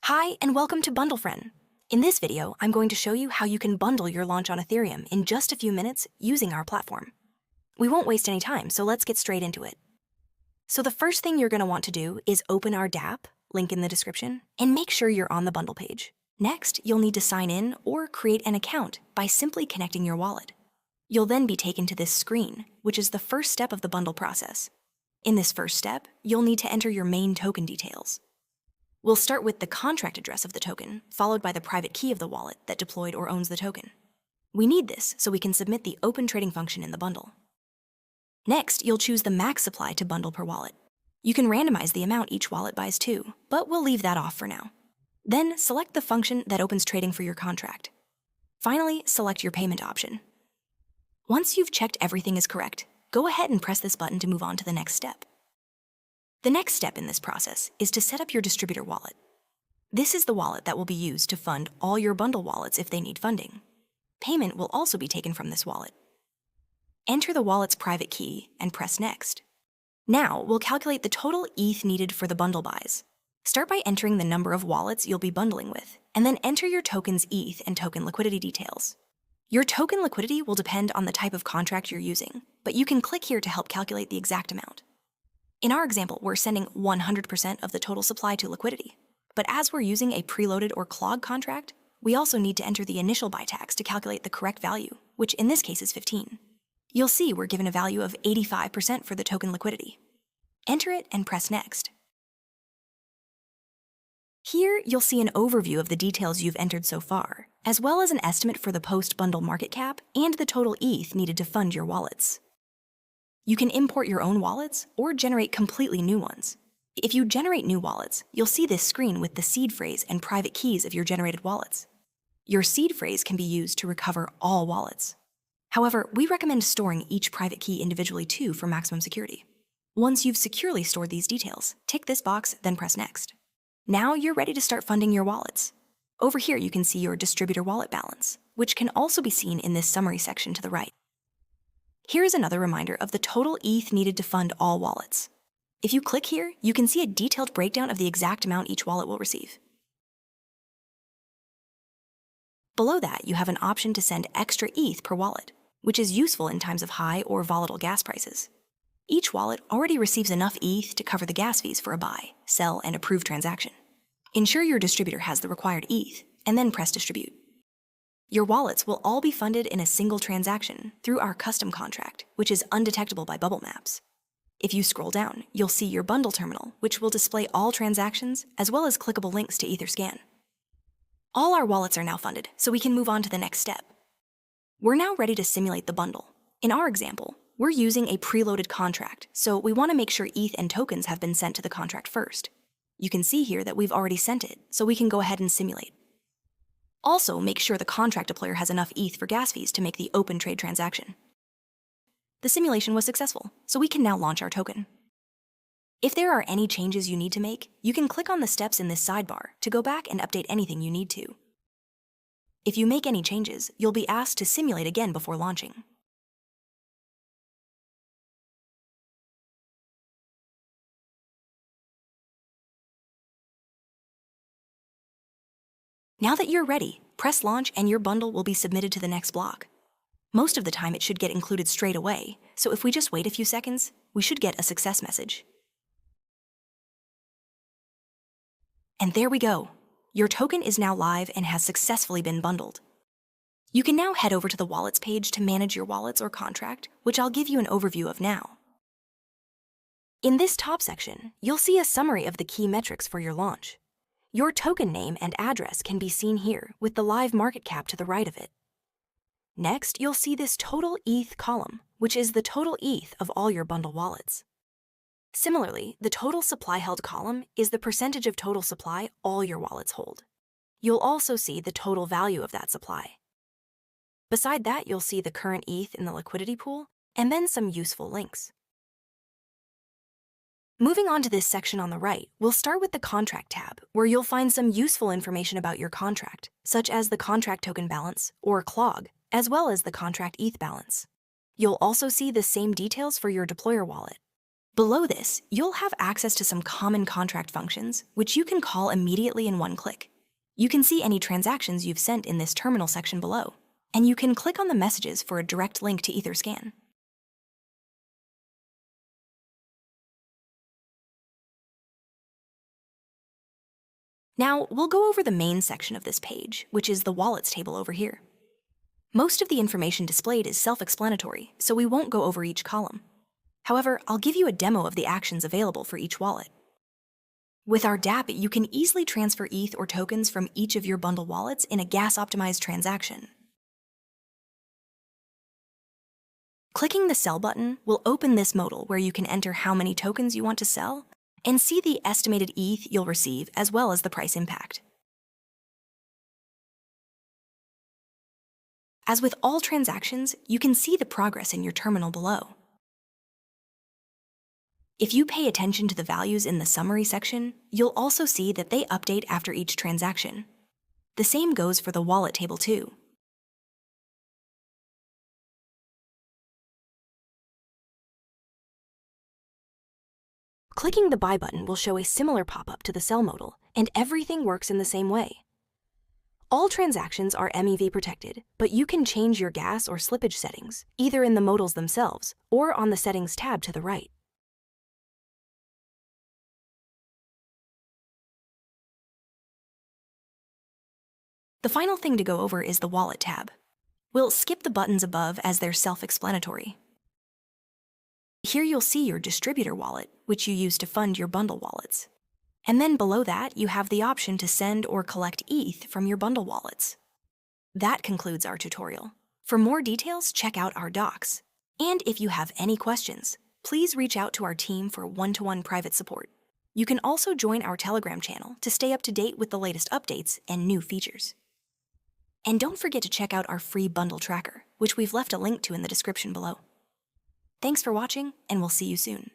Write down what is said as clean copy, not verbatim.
Hi, and welcome to Bundle Fren. In this video, I'm going to show you how you can bundle your launch on Ethereum in just a few minutes using our platform. We won't waste any time, so let's get straight into it. So the first thing you're going to want to do is open our dApp, link in the description, and make sure you're on the bundle page. Next, you'll need to sign in or create an account by simply connecting your wallet. You'll then be taken to this screen, which is the first step of the bundle process. In this first step, you'll need to enter your main token details. We'll start with the contract address of the token, followed by the private key of the wallet that deployed or owns the token. We need this so we can submit the open trading function in the bundle. Next, you'll choose the max supply to bundle per wallet. You can randomize the amount each wallet buys too, but we'll leave that off for now. Then select the function that opens trading for your contract. Finally, select your payment option. Once you've checked everything is correct, go ahead and press this button to move on to the next step. The next step in this process is to set up your distributor wallet. This is the wallet that will be used to fund all your bundle wallets if they need funding. Payment will also be taken from this wallet. Enter the wallet's private key and press Next. Now, we'll calculate the total ETH needed for the bundle buys. Start by entering the number of wallets you'll be bundling with, and then enter your token's ETH and token liquidity details. Your token liquidity will depend on the type of contract you're using, but you can click here to help calculate the exact amount. In our example, we're sending 100% of the total supply to liquidity. But as we're using a preloaded or clog contract, we also need to enter the initial buy tax to calculate the correct value, which in this case is 15. You'll see we're given a value of 85% for the token liquidity. Enter it and press Next. Here, you'll see an overview of the details you've entered so far, as well as an estimate for the post-bundle market cap and the total ETH needed to fund your wallets. You can import your own wallets or generate completely new ones. If you generate new wallets, you'll see this screen with the seed phrase and private keys of your generated wallets. Your seed phrase can be used to recover all wallets. However, we recommend storing each private key individually too for maximum security. Once you've securely stored these details, tick this box, then press Next. Now you're ready to start funding your wallets. Over here you can see your distributor wallet balance, which can also be seen in this summary section to the right. Here is another reminder of the total ETH needed to fund all wallets. If you click here, you can see a detailed breakdown of the exact amount each wallet will receive. Below that, you have an option to send extra ETH per wallet, which is useful in times of high or volatile gas prices. Each wallet already receives enough ETH to cover the gas fees for a buy, sell, and approve transaction. Ensure your distributor has the required ETH, and then press Distribute. Your wallets will all be funded in a single transaction through our custom contract, which is undetectable by bubble maps. If you scroll down, you'll see your bundle terminal, which will display all transactions as well as clickable links to Etherscan. All our wallets are now funded, so we can move on to the next step. We're now ready to simulate the bundle. In our example, we're using a preloaded contract, so we want to make sure ETH and tokens have been sent to the contract first. You can see here that we've already sent it, so we can go ahead and simulate. Also, make sure the contract deployer has enough ETH for gas fees to make the open trade transaction. The simulation was successful, so we can now launch our token. If there are any changes you need to make, you can click on the steps in this sidebar to go back and update anything you need to. If you make any changes, you'll be asked to simulate again before launching. Now that you're ready, press Launch and your bundle will be submitted to the next block. Most of the time it should get included straight away, so if we just wait a few seconds, we should get a success message. And there we go. Your token is now live and has successfully been bundled. You can now head over to the Wallets page to manage your wallets or contract, which I'll give you an overview of now. In this top section, you'll see a summary of the key metrics for your launch. Your token name and address can be seen here with the live market cap to the right of it. Next, you'll see this total ETH column, which is the total ETH of all your bundle wallets. Similarly, the total supply held column is the percentage of total supply all your wallets hold. You'll also see the total value of that supply. Beside that, you'll see the current ETH in the liquidity pool, and then some useful links. Moving on to this section on the right, we'll start with the Contract tab, where you'll find some useful information about your contract, such as the contract token balance, or clog, as well as the contract ETH balance. You'll also see the same details for your deployer wallet. Below this, you'll have access to some common contract functions, which you can call immediately in one click. You can see any transactions you've sent in this terminal section below, and you can click on the messages for a direct link to Etherscan. Now, we'll go over the main section of this page, which is the Wallets table over here. Most of the information displayed is self-explanatory, so we won't go over each column. However, I'll give you a demo of the actions available for each wallet. With our dApp, you can easily transfer ETH or tokens from each of your bundle wallets in a gas-optimized transaction. Clicking the Sell button will open this modal where you can enter how many tokens you want to sell and see the estimated ETH you'll receive as well as the price impact. As with all transactions, you can see the progress in your terminal below. If you pay attention to the values in the summary section, you'll also see that they update after each transaction. The same goes for the wallet table too. Clicking the Buy button will show a similar pop-up to the Sell modal, and everything works in the same way. All transactions are MEV protected, but you can change your gas or slippage settings, either in the modals themselves or on the Settings tab to the right. The final thing to go over is the Wallet tab. We'll skip the buttons above as they're self-explanatory. Here you'll see your Distributor wallet, which you use to fund your bundle wallets. And then below that, you have the option to send or collect ETH from your bundle wallets. That concludes our tutorial. For more details, check out our docs. And if you have any questions, please reach out to our team for one-to-one private support. You can also join our Telegram channel to stay up to date with the latest updates and new features. And don't forget to check out our free bundle tracker, which we've left a link to in the description below. Thanks for watching, and we'll see you soon.